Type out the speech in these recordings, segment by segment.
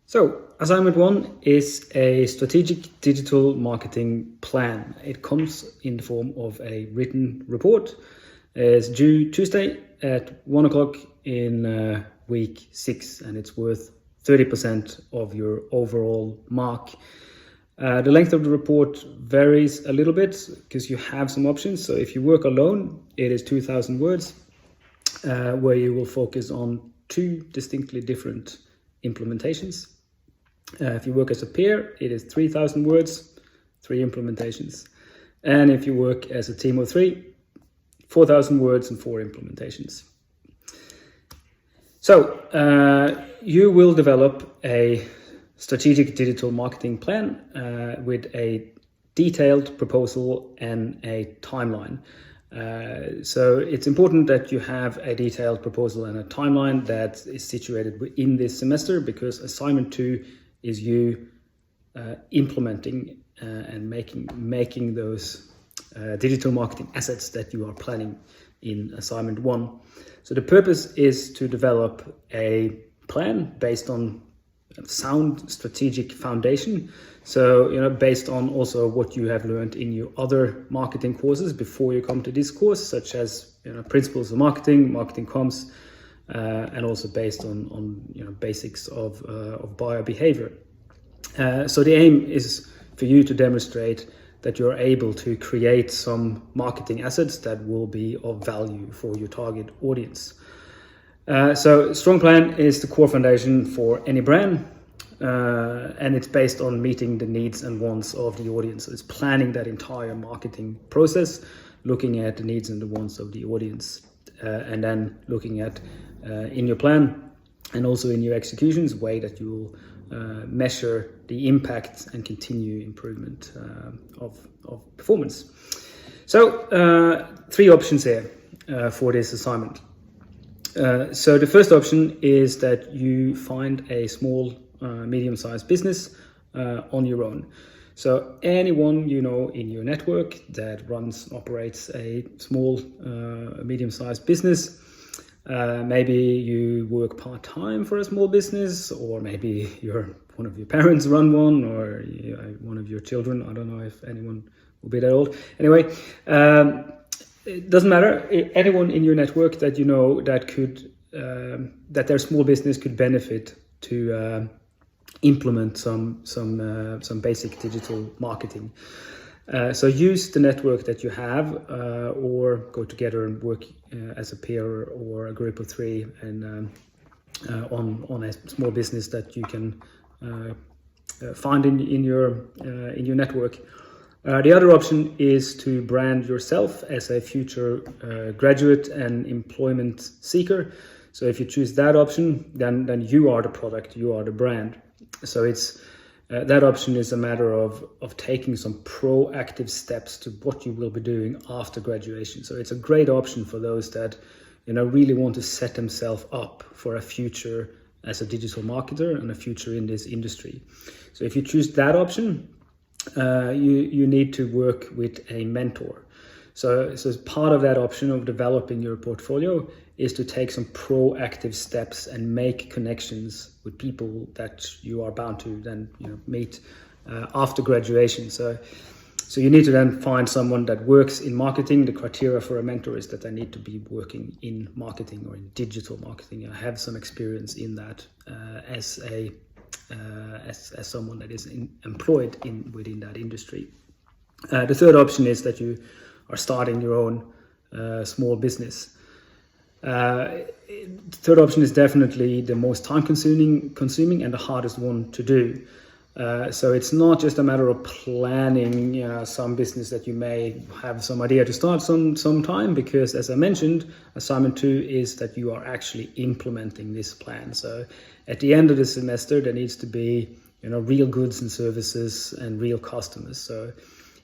So, assignment one is a strategic digital marketing plan. It comes in the form of a written report. It's due Tuesday at 1 o'clock in week 6, and it's worth 30% of your overall mark. The length of the report varies a little bit because you have some options. So if you work alone, it is 2,000 words, where you will focus on two distinctly different implementations. If you work as a peer, it is 3,000 words, 3 implementations. And if you work as a team of 3, 4,000 words and 4 implementations. So you will develop a strategic digital marketing plan with a detailed proposal and a timeline. So it's important that you have a detailed proposal and a timeline that is situated within this semester, because assignment 2 is you implementing and making those digital marketing assets that you are planning in assignment 1. So the purpose is to develop a plan based on sound strategic foundation. So, based on also what you have learned in your other marketing courses before you come to this course, such as principles of marketing, marketing comms, and also based on basics of buyer behavior. So the aim is for you to demonstrate that you're able to create some marketing assets that will be of value for your target audience. So strong plan is the core foundation for any brand, and it's based on meeting the needs and wants of the audience. So it's planning that entire marketing process, looking at the needs and the wants of the audience, and then looking at in your plan and also in your executions way that you will measure the impact and continue improvement of performance. So 3 options here for this assignment. So the first option is that you find a small, medium-sized business on your own. So anyone in your network that operates a small, medium-sized business. Maybe you work part-time for a small business, or maybe one of your parents run one, or one of your children. I don't know if anyone will be that old. Anyway, it doesn't matter. Anyone in your network that that could that their small business could benefit to implement some basic digital marketing. So use the network that you have, or go together and work as a peer or a group of 3 and on a small business that you can find in your network. The other option is to brand yourself as a future graduate and employment seeker. So if you choose that option, then you are the product, you are the brand. So it's that option is a matter of taking some proactive steps to what you will be doing after graduation. So it's a great option for those that really want to set themselves up for a future as a digital marketer and a future in this industry. So if you choose that option, you need to work with a mentor. So as part of that option of developing your portfolio is to take some proactive steps and make connections with people that you are bound to then meet after graduation. So you need to then find someone that works in marketing. The criteria for a mentor is that they need to be working in marketing or in digital marketing. I have some experience in that as someone that is employed within that industry. The third option is that you are starting your own small business. Third option is definitely the most time consuming and the hardest one to do. So it's not just a matter of planning some business that you may have some idea to start sometime, because as I mentioned, assignment 2 is that you are actually implementing this plan. So at the end of the semester, there needs to be real goods and services and real customers. So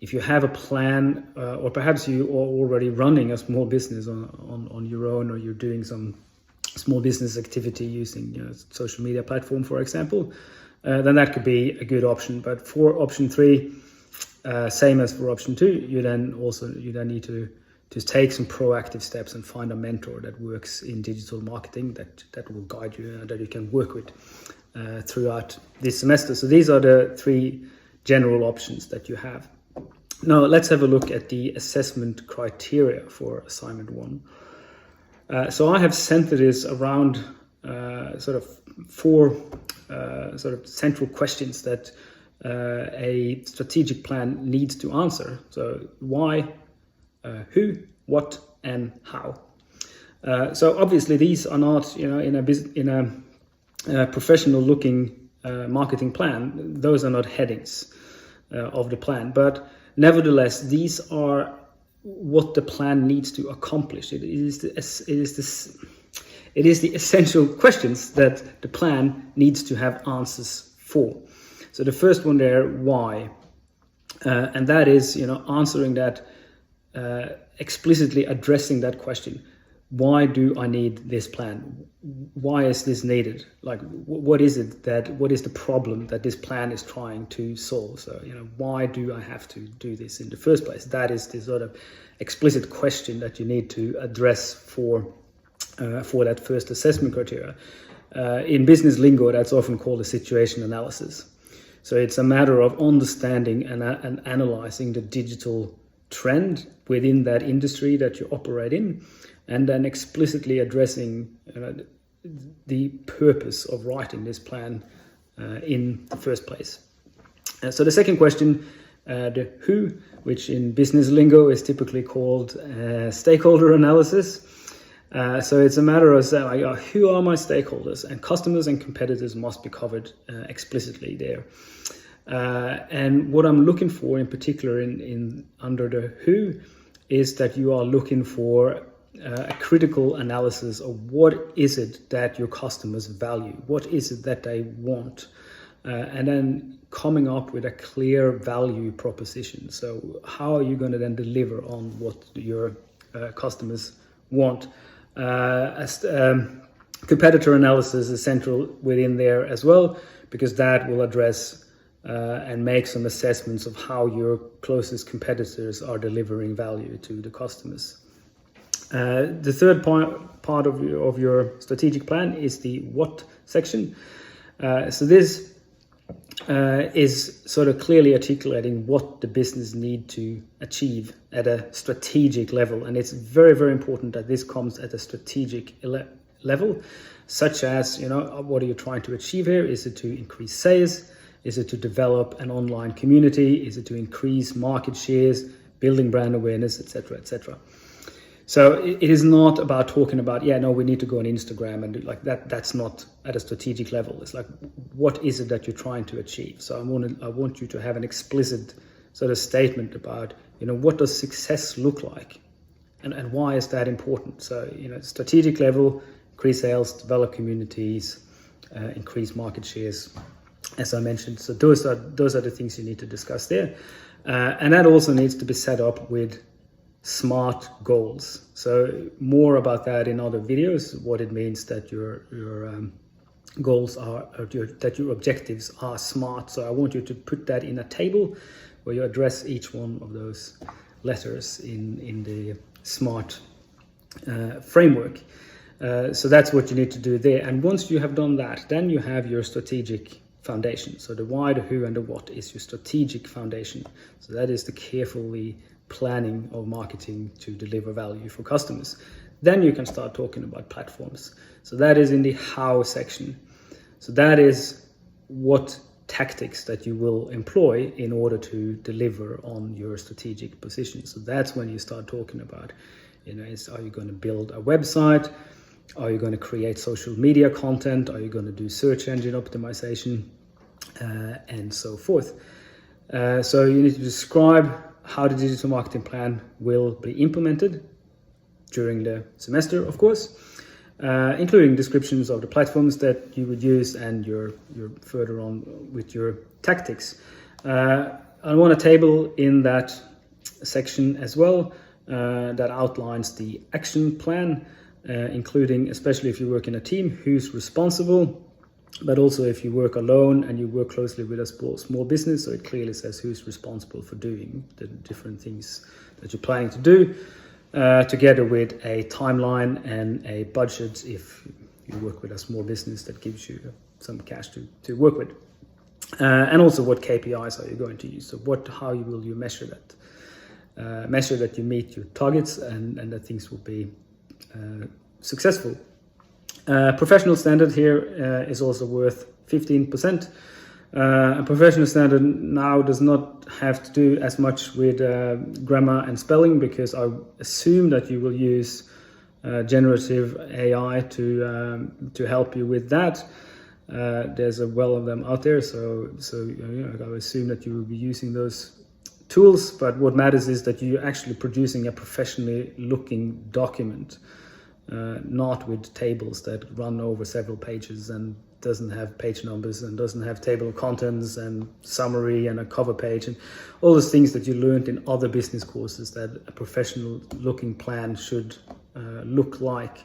if you have a plan, or perhaps you are already running a small business on your own, or you're doing some small business activity using social media platform, for example, then that could be a good option. But for option 3, same as for option 2, you then need to take some proactive steps and find a mentor that works in digital marketing that will guide you and that you can work with. throughout this semester. So these are the 3 general options that you have. Now let's have a look at the assessment criteria for assignment 1. So I have centered this around sort of 4 sort of central questions that a strategic plan needs to answer. So why, who, what, and how. So obviously these are not, in a professional looking marketing plan, those are not headings of the plan, but nevertheless these are what the plan needs to accomplish. It is the essential questions that the plan needs to have answers for. So the first one there, why, and that is answering that, explicitly addressing that question. Why do I need this plan? Why is this needed? Like, what is the problem that this plan is trying to solve? So, why do I have to do this in the first place? That is the sort of explicit question that you need to address for that first assessment criteria. In business lingo, that's often called a situation analysis. So it's a matter of understanding and analyzing the digital trend within that industry that you operate in, and then explicitly addressing the purpose of writing this plan in the first place. So the second question, the who, which in business lingo is typically called stakeholder analysis. So it's a matter of saying, who are my stakeholders, and customers and competitors must be covered explicitly there. And what I'm looking for in particular in under the who is that you are looking for a critical analysis of what is it that your customers value, what is it that they want, and then coming up with a clear value proposition. So how are you going to then deliver on what your customers want? Competitor analysis is central within there as well, because that will address and make some assessments of how your closest competitors are delivering value to the customers. The third part of your strategic plan is the what section. So this is sort of clearly articulating what the business need to achieve at a strategic level. And it's very, very important that this comes at a strategic level, such as, what are you trying to achieve here? Is it to increase sales? Is it to develop an online community? Is it to increase market shares, building brand awareness, etc., etc.? So it is not about talking about, we need to go on Instagram and do like that. That's not at a strategic level. It's like, what is it that you're trying to achieve? So I want you to have an explicit sort of statement about, what does success look like? And why is that important? So, strategic level, increase sales, develop communities, increase market shares, as I mentioned. So those are the things you need to discuss there. And that also needs to be set up with SMART goals. So more about that in other videos, what it means that your goals are, that your objectives are SMART. So I want you to put that in a table where you address each one of those letters in the SMART framework. So that's what you need to do there. And once you have done that, then you have your strategic foundation. So the why, the who, and the what is your strategic foundation. So that is the carefully planning of marketing to deliver value for customers. Then you can start talking about platforms. So that is in the how section. So that is what tactics that you will employ in order to deliver on your strategic position. So that's when you start talking about, are you going to build a website? Are you going to create social media content? Are you going to do search engine optimization? And so forth. So you need to describe how the digital marketing plan will be implemented during the semester, of course, including descriptions of the platforms that you would use and your further on with your tactics. I want a table in that section as well that outlines the action plan, including, especially if you work in a team, who's responsible, but also if you work alone and you work closely with a small business, so it clearly says who's responsible for doing the different things that you're planning to do, together with a timeline and a budget if you work with a small business that gives you some cash to work with. And also what KPIs are you going to use? So how will you measure that? Measure that you meet your targets and that things will be successful. Professional standard here is also worth 15%. A professional standard now does not have to do as much with grammar and spelling, because I assume that you will use generative AI to help you with that. There's a well of them out there, so I assume that you will be using those tools. But what matters is that you're actually producing a professionally looking document, not with tables that run over several pages and doesn't have page numbers and doesn't have table of contents and summary and a cover page and all those things that you learned in other business courses that a professional looking plan should look like.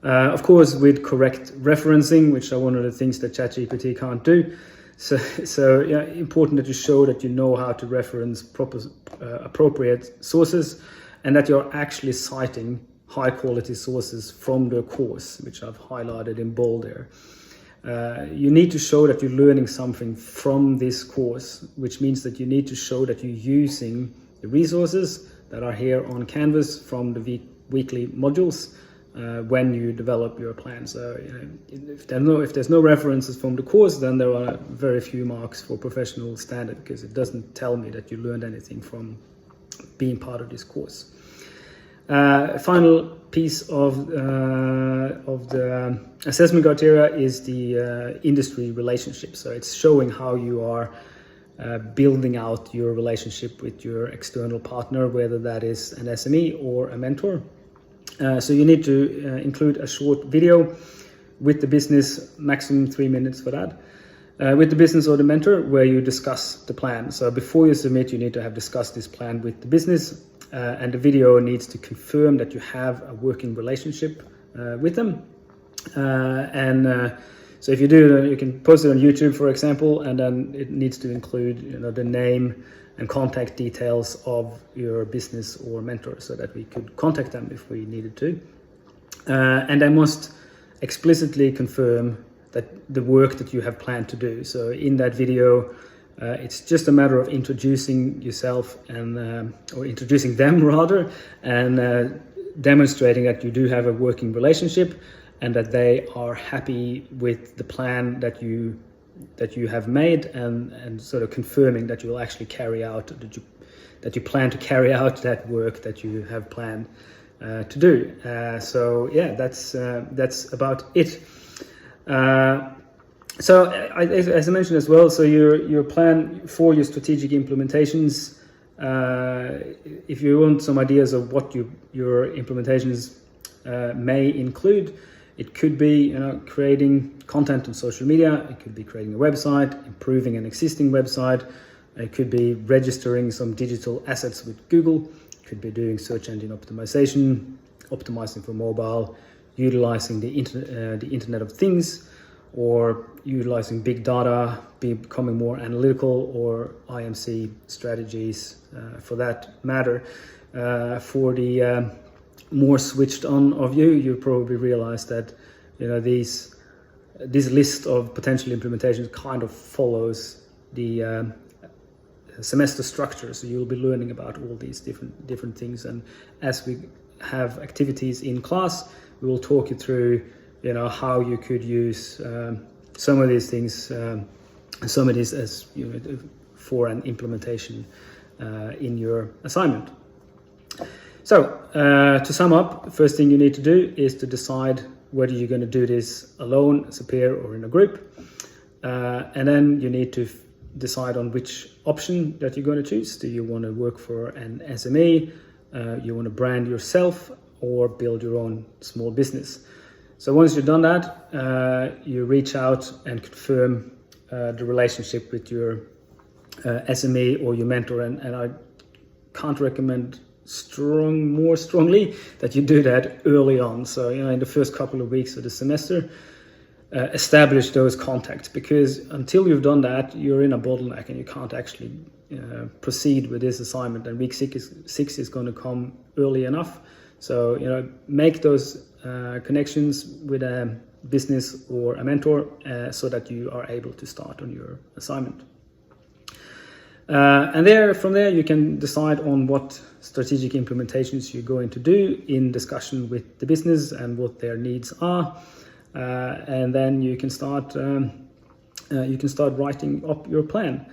Of course, with correct referencing, which are one of the things that ChatGPT can't do. So yeah, important that you show that you know how to reference appropriate sources, and that you're actually citing high quality sources from the course, which I've highlighted in bold there. You need to show that you're learning something from this course, which means that you need to show that you're using the resources that are here on Canvas from the weekly modules when you develop your plan. So if there's no references from the course, then there are very few marks for professional standard, because it doesn't tell me that you learned anything from being part of this course. Final piece of the assessment criteria is the industry relationship. So it's showing how you are building out your relationship with your external partner, whether that is an SME or a mentor. So you need to include a short video with the business, maximum 3 minutes for that, with the business or the mentor, where you discuss the plan. So before you submit, you need to have discussed this plan with the business, and the video needs to confirm that you have a working relationship with them. So if you do, you can post it on YouTube, for example, and then it needs to include the name and contact details of your business or mentor, so that we could contact them if we needed to. And they must explicitly confirm that the work that you have planned to do. So in that video, it's just a matter of introducing yourself and or introducing them rather, and demonstrating that you do have a working relationship and that they are happy with the plan that you have made, and sort of confirming that you will actually carry out that you plan to carry out that work that you have planned to do. So yeah, that's about it. So as I mentioned as well, so your plan for your strategic implementations, if you want some ideas of what your implementations may include, it could be creating content on social media, it could be creating a website, improving an existing website, it could be registering some digital assets with Google, it could be doing search engine optimization, optimizing for mobile, utilizing the Internet of Things, or utilizing big data, becoming more analytical, or IMC strategies for that matter. For the more switched on of you probably realize that this list of potential implementations kind of follows the semester structure. So you'll be learning about all these different things, and as we have activities in class, we will talk you through how you could use some of these things, some of these as for an implementation in your assignment. So to sum up, the first thing you need to do is to decide whether you're going to do this alone, as a peer, or in a group, and then you need to decide on which option that you're going to choose. Do you want to work for an SME, you want to brand yourself, or build your own small business? So once you've done that, you reach out and confirm the relationship with your SME or your mentor, and I can't recommend more strongly that you do that early on. So in the first couple of weeks of the semester, establish those contacts, because until you've done that, you're in a bottleneck and you can't actually proceed with this assignment, and week 6 is going to come early enough. So make those connections with a business or a mentor so that you are able to start on your assignment. And from there you can decide on what strategic implementations you're going to do in discussion with the business and what their needs are, and then you can start writing up your plan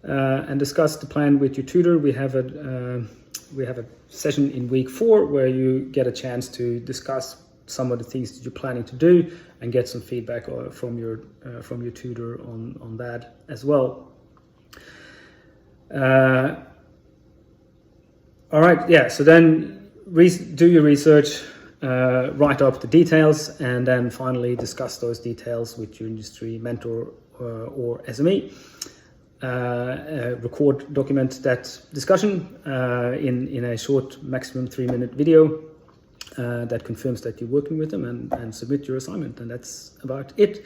and discuss the plan with your tutor. We have a session in week 4 where you get a chance to discuss some of the things that you're planning to do and get some feedback from your tutor on that as well. All right, yeah, so then do your research, write up the details, and then finally discuss those details with your industry mentor or SME. Document that discussion in a short, maximum 3-minute video that confirms that you're working with them, and submit your assignment, and that's about it.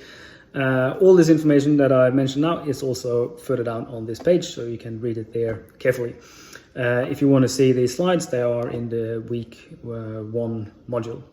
All this information that I mentioned now is also further down on this page, so you can read it there carefully. If you want to see these slides, they are in the week 1 module.